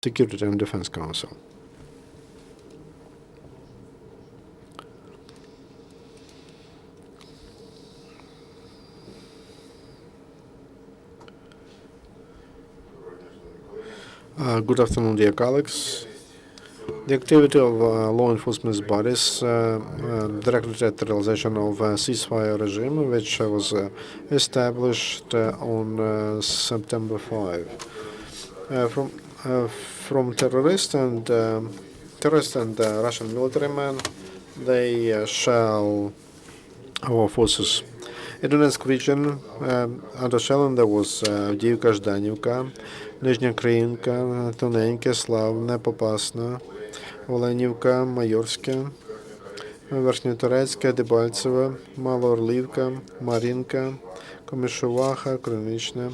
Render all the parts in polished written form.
Security and Defense Council. Good afternoon, dear colleagues. The activity of law enforcement bodies directed at the realization of a ceasefire regime, which was established on September 5. From terrorists and Russian military men, they shell our forces. In Donetsk region, under shelling there was Авдіївка, Жданівка, Нижня Криївка, Тоненьке, Славне, Попасна, Оленівка, Майорське, Верхньоторецьке, Дебальцеве, Малоорлівка, Мар'їнка, Комишуваха, Криничне,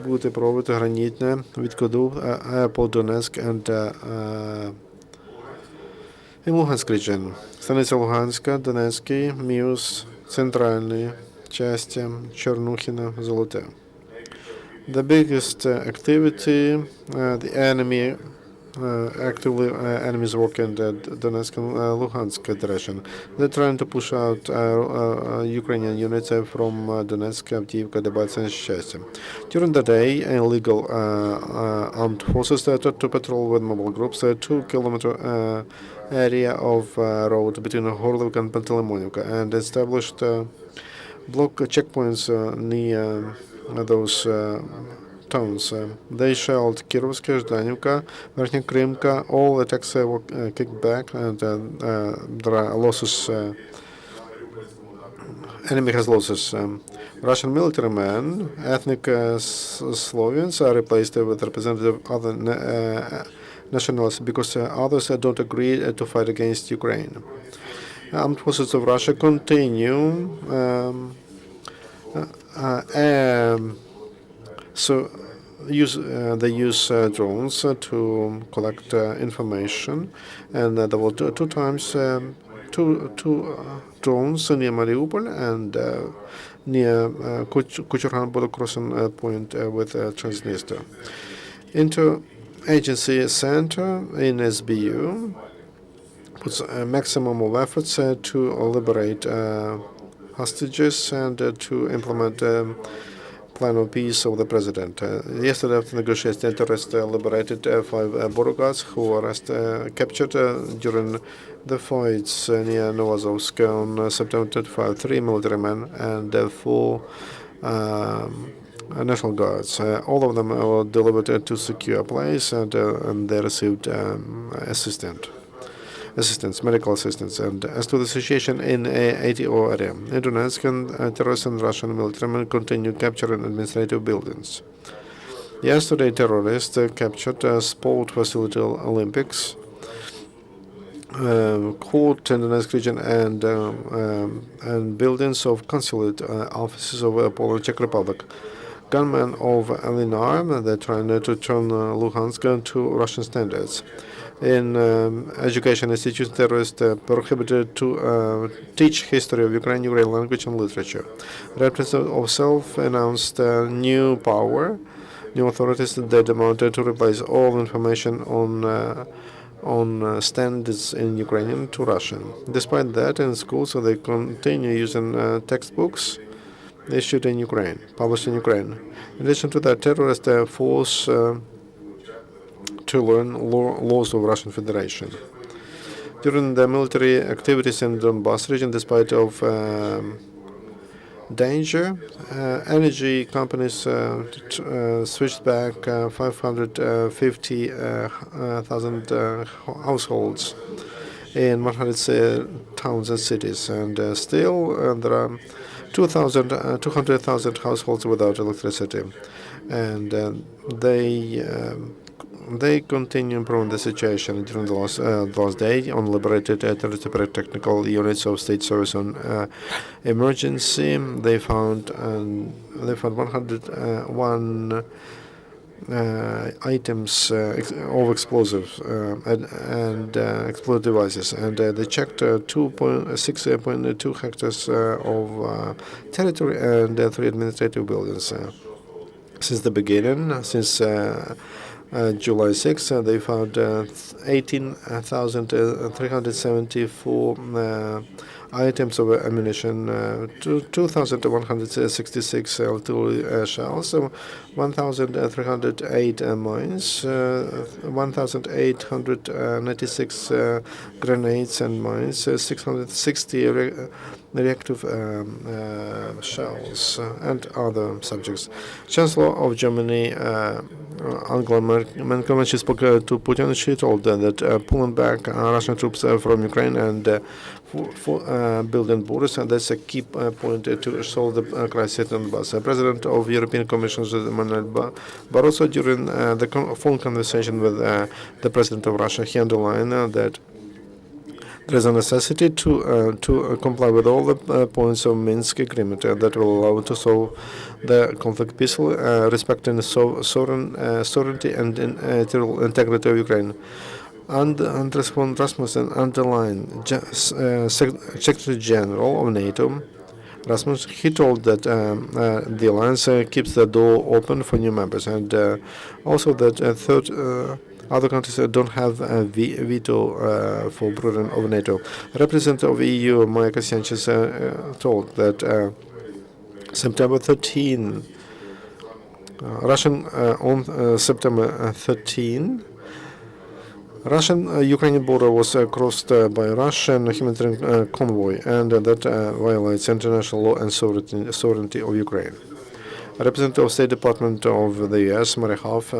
Бутипровід, Гранітне, Відкодуб, Airport Donetsk and in Luhansk region. Станиця Луганська, Донецький, Міус, Центральний, Частя, Чорнухіна, Золоте. The biggest activity, the enemy actively enemies working in the Donetsk and Luhansk direction. They're trying to push out Ukrainian units from Donetsk, Avdiivka, Debaltseve, and Shchestia. During the day, illegal armed forces started to patrol with mobile groups a 2-kilometer area of road between Horlivka and Pantelemonivka and established block checkpoints near those towns. They shelled Kirovska, Zhdanivka, Verkhnya Krimka. All attacks were kicked back, and there are losses. Enemy has losses. Russian military men, ethnic Slovenes, are replaced with representatives of other nationalities because others don't agree to fight against Ukraine. Armed forces of Russia continue they use drones to collect information, and there were two drones near Mariupol and near Kucherhan border crossing point with Transnistria. Inter-agency center in SBU puts a maximum of efforts to liberate hostages and to implement plan of peace of the president. Yesterday, after negotiations, terrorists liberated 5 border guards who were captured during the fights near Novozovsk on September 25. 3 military men and 4 National Guards. All of them were delivered to secure place, and they received medical assistance. And as to the situation in ATO area, in Donetsk, terrorists and Russian military men continue capturing administrative buildings. Yesterday, terrorists captured a sport facility Olympics, court in the Donetsk region, and buildings of consulate offices of Poland, Czech Republic. Gunmen of Elinar, they're trying to turn Luhansk to Russian standards. In education institutions, terrorists prohibited to teach history of Ukraine, Ukrainian language and literature. Representatives of Self announced new authorities that they demanded to replace all information on standards in Ukrainian to Russian. Despite that, in schools, they continue using textbooks issued in Ukraine, published in Ukraine. In addition to that, terrorists force to learn laws of Russian Federation. During the military activities in the Donbass region, despite of danger, energy companies switched back 550,000 households in 100 towns and cities, and still there are 200,000 households without electricity, and they continue improving the situation. During the last day, on liberated territory technical units of state service on emergency, they found 101 items of explosives and explosive devices, and they checked 6.2 hectares of territory and 3 administrative buildings. Since the beginning, since July 6, they found 18,374 items of ammunition, 2,166 artillery shells, 1,308 mines, 1,896 grenades and mines, 660 reactive shells, and other subjects. Chancellor of Germany, Angela Merkel, when she spoke to Putin, she told that pulling back Russian troops from Ukraine and building borders, and that's a key point to solve the crisis in Donbass. President of European Commission, Manuel Barroso, during the phone conversation with the President of Russia, he underlined that there is a necessity to comply with all the points of Minsk agreement that will allow to solve the conflict peacefully, respecting the sovereignty and territorial integrity of Ukraine. And Rasmussen underlined, Secretary General of NATO, Rasmussen, he told that the alliance keeps the door open for new members, and also that other countries don't have a veto for burden of NATO. Representative of EU, Maya Sanchez, told that September 13, on September 13, Russian-Ukrainian border was crossed by a Russian humanitarian convoy, and that violates international law and sovereignty of Ukraine. A representative of State Department of the U.S., Mary Harf,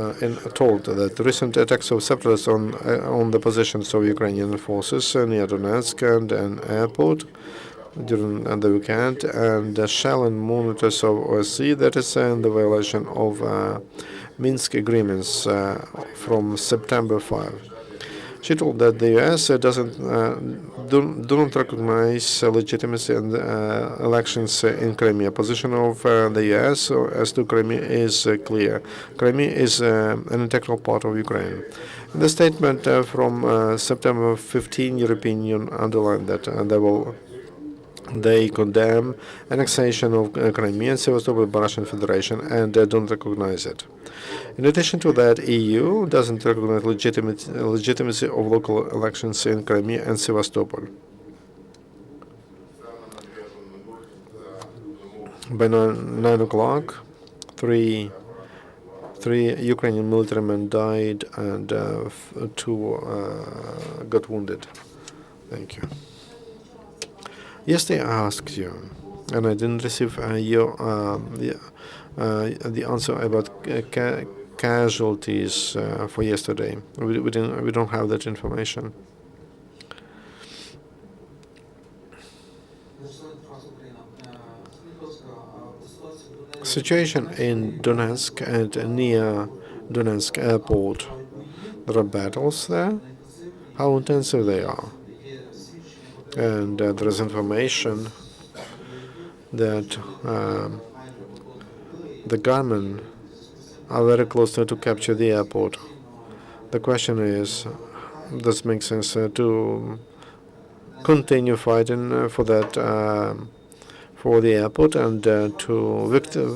told that the recent attacks of separatists on the positions of Ukrainian forces near Donetsk and an airport during the weekend, and shell and monitors of OSCE, that is the violation of Minsk agreements from September 5. She told that the U.S. do not recognize legitimacy in elections in Crimea. Position of the U.S. as to Crimea is clear. Crimea is an integral part of Ukraine. In the statement from September 15, European Union underlined that they condemn annexation of Crimea and Sevastopol by Russian Federation and don't recognize it. In addition to that, EU doesn't recognize legitimacy of local elections in Crimea and Sevastopol. By 9 o'clock, three Ukrainian military men died and 2 got wounded. Thank you. Yesterday I asked you, and I didn't receive the answer about casualties for yesterday. We don't have that information. Situation in Donetsk and near Donetsk airport. There are battles there. How intensive they are. And there is information that the gunmen are very close to capture the airport. The question is, does it make sense to continue fighting for that, for the airport, and to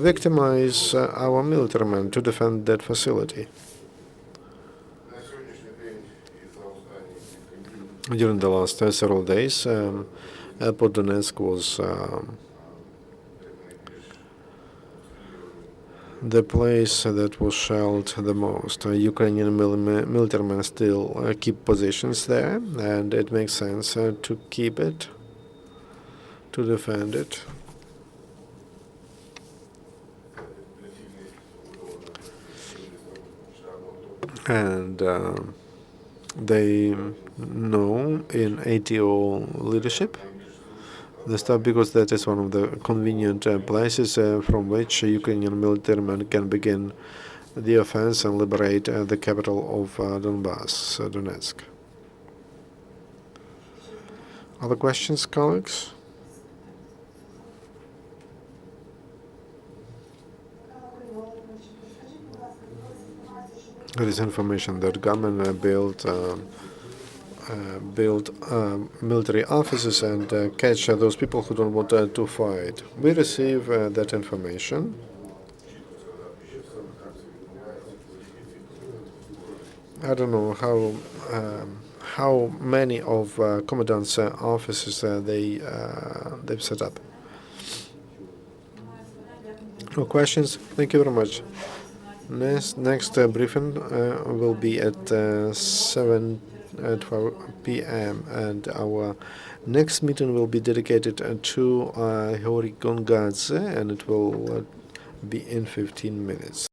victimize our military men to defend that facility? During the last several days, Airport Donetsk was the place that was shelled the most. Ukrainian military men still keep positions there, and it makes sense to keep it, to defend it. And they know in ATO leadership the stuff, because that is one of the convenient places from which Ukrainian military men can begin the offense and liberate the capital of Donbass, Donetsk. Other questions, colleagues? There is information that government built military offices and catch those people who don't want to fight. We receive that information. I don't know how many of commandant's offices they've set up. No questions? Thank you very much. Next briefing will be at 7:12 p.m. and our next meeting will be dedicated to Hori Gongadze, and it will be in 15 minutes.